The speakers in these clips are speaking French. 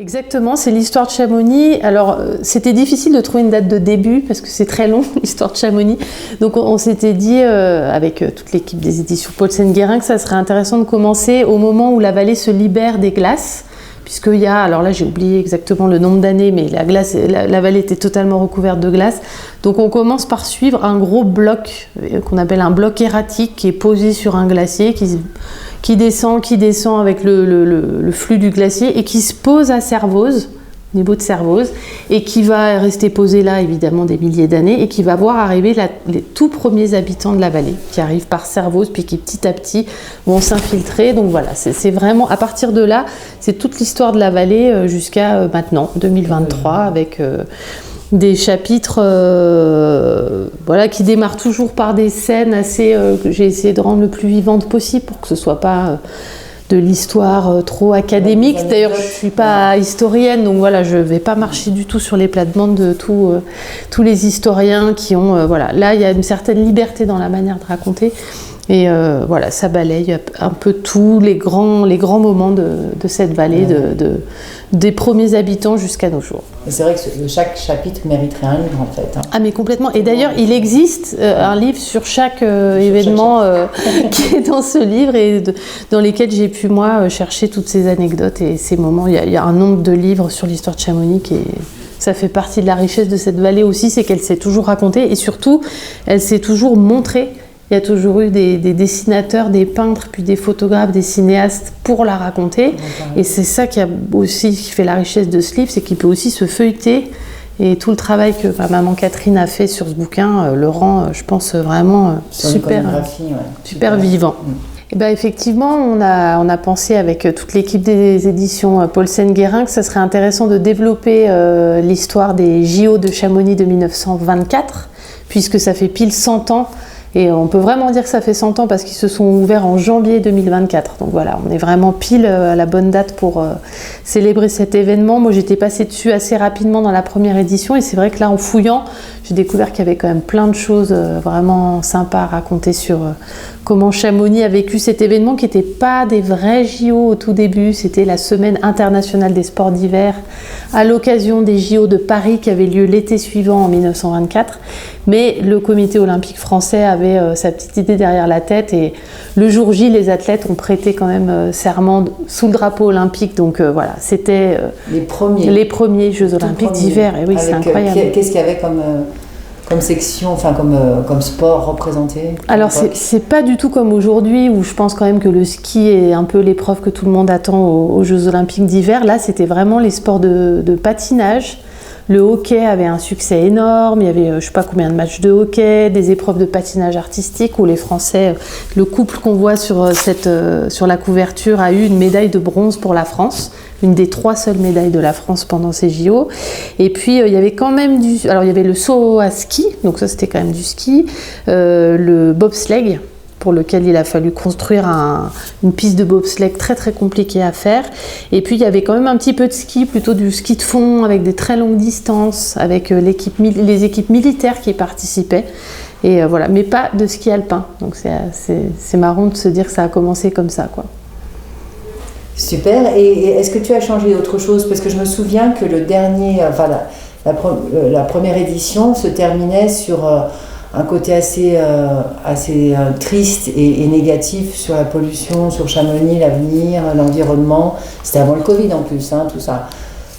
Exactement, c'est l'histoire de Chamonix. Alors, c'était difficile de trouver une date de début parce que c'est très long, l'histoire de Chamonix. Donc, on s'était dit, avec toute l'équipe des éditions Paulsen-Guérin, que ça serait intéressant de commencer au moment où la vallée se libère des glaces. Puisqu'il y a, alors là j'ai oublié exactement le nombre d'années, mais la vallée était totalement recouverte de glace. Donc on commence par suivre un gros bloc qu'on appelle un bloc erratique qui est posé sur un glacier, qui descend avec le flux du glacier et qui se pose à Servoz, au niveau de Servoz, et qui va rester posé là évidemment des milliers d'années et qui va voir arriver les tout premiers habitants de la vallée qui arrivent par Servoz puis qui petit à petit vont s'infiltrer. Donc voilà, c'est vraiment à partir de là, c'est toute l'histoire de la vallée jusqu'à maintenant, 2023, avec des chapitres qui démarrent toujours par des scènes assez que j'ai essayé de rendre le plus vivantes possible pour que ce soit pas de l'histoire trop académique. D'ailleurs, je ne suis pas historienne, donc voilà, je ne vais pas marcher du tout sur les plates-bandes de tous les historiens qui ont... Là, il y a une certaine liberté dans la manière de raconter. Et ça balaye un peu tous les grands moments de cette vallée, des premiers habitants jusqu'à nos jours. Et c'est vrai que chaque chapitre mériterait un livre, en fait. Ah, mais complètement. Et d'ailleurs, il existe un livre sur chaque événement qui est dans ce livre et dans lesquels j'ai pu, moi, chercher toutes ces anecdotes et ces moments. Il y a un nombre de livres sur l'histoire de Chamonix et ça fait partie de la richesse de cette vallée aussi, c'est qu'elle s'est toujours racontée et surtout, elle s'est toujours montrée. Il y a toujours eu des dessinateurs, des peintres, puis des photographes, des cinéastes pour la raconter. Et c'est ça qui fait la richesse de ce livre, c'est qu'il peut aussi se feuilleter. Et tout le travail que ma maman Catherine a fait sur ce bouquin le rend, je pense, vraiment super vivant. Et ben effectivement, on a pensé avec toute l'équipe des éditions Paulsen-Guérin que ça serait intéressant de développer l'histoire des JO de Chamonix de 1924, puisque ça fait pile 100 ans. Et on peut vraiment dire que ça fait 100 ans parce qu'ils se sont ouverts en janvier 2024. Donc voilà, on est vraiment pile à la bonne date pour célébrer cet événement. Moi, j'étais passée dessus assez rapidement dans la première édition et c'est vrai que là, en fouillant, j'ai découvert qu'il y avait quand même plein de choses vraiment sympas à raconter sur comment Chamonix a vécu cet événement qui n'était pas des vrais JO au tout début. C'était la Semaine internationale des sports d'hiver à l'occasion des JO de Paris qui avaient lieu l'été suivant en 1924. Mais le comité olympique français avait sa petite idée derrière la tête et le jour J, les athlètes ont prêté quand même serment sous le drapeau olympique. Donc voilà, c'était les premiers Jeux olympiques d'hiver. Et oui, c'est incroyable. Qu'est-ce qu'il y avait comme section, comme sport représenté? Alors c'est pas du tout comme aujourd'hui où je pense quand même que le ski est un peu l'épreuve que tout le monde attend aux Jeux olympiques d'hiver. Là, c'était vraiment les sports de patinage. Le hockey avait un succès énorme, il y avait je sais pas combien de matchs de hockey, des épreuves de patinage artistique où les Français, le couple qu'on voit sur la couverture a eu une médaille de bronze pour la France, une des 3 seules médailles de la France pendant ces JO. Et puis il y avait quand même il y avait le saut à ski, donc ça c'était quand même du ski, le bobsleigh, pour lequel il a fallu construire une piste de bobsleigh très très compliquée à faire. Et puis il y avait quand même un petit peu de ski, plutôt du ski de fond avec des très longues distances, avec les équipes militaires qui participaient. Et voilà, mais pas de ski alpin. Donc c'est marrant de se dire que ça a commencé comme ça, quoi. Super. Et est-ce que tu as changé autre chose? Parce que je me souviens que le dernier, la première édition se terminait sur un côté assez triste et négatif sur la pollution, sur Chamonix, l'avenir, l'environnement. C'était avant le Covid en plus, tout ça.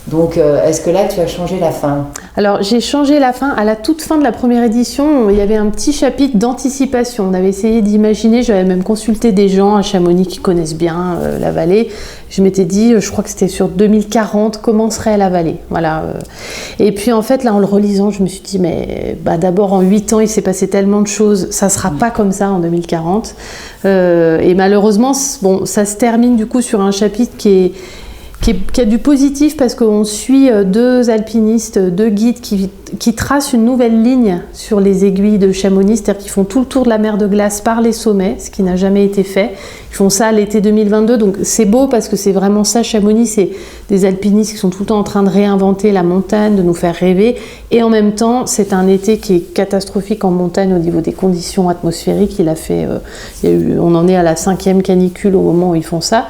Donc, est-ce que là, tu as changé la fin? Alors, j'ai changé la fin. À la toute fin de la première édition, il y avait un petit chapitre d'anticipation. On avait essayé d'imaginer, j'avais même consulté des gens à Chamonix qui connaissent bien la vallée. Je m'étais dit, je crois que c'était sur 2040, comment serait la vallée? Voilà. Et puis, en fait, là, en le relisant, je me suis dit, mais d'abord, en 8 ans, il s'est passé tellement de choses. Ça ne sera pas comme ça en 2040. Et malheureusement, ça se termine du coup sur un chapitre qui a du positif parce qu'on suit 2 alpinistes, 2 guides qui tracent une nouvelle ligne sur les aiguilles de Chamonix, c'est-à-dire qu'ils font tout le tour de la mer de glace par les sommets, ce qui n'a jamais été fait. Ils font ça l'été 2022, donc c'est beau parce que c'est vraiment ça, Chamonix, c'est des alpinistes qui sont tout le temps en train de réinventer la montagne, de nous faire rêver, et en même temps, c'est un été qui est catastrophique en montagne au niveau des conditions atmosphériques. On en est à la 5e canicule au moment où ils font ça.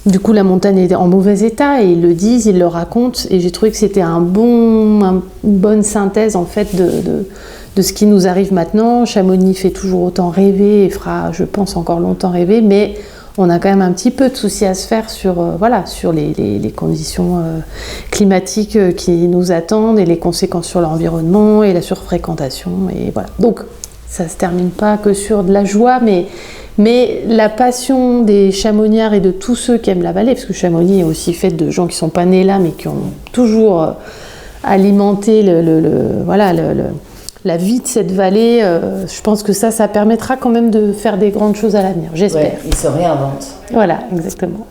Du coup, la montagne est en mauvais état et ils le disent, ils le racontent. Et j'ai trouvé que c'était une bonne synthèse en fait de ce qui nous arrive maintenant. Chamonix fait toujours autant rêver et fera, je pense, encore longtemps rêver, mais on a quand même un petit peu de soucis à se faire sur les conditions climatiques qui nous attendent et les conséquences sur l'environnement et la surfréquentation. Et voilà. Donc, ça ne se termine pas que sur de la joie, mais la passion des chamoniards et de tous ceux qui aiment la vallée, parce que Chamonix est aussi fait de gens qui ne sont pas nés là, mais qui ont toujours alimenté la vie de cette vallée. Je pense que ça permettra quand même de faire des grandes choses à l'avenir, j'espère. Ouais, ils se réinventent. Voilà, exactement.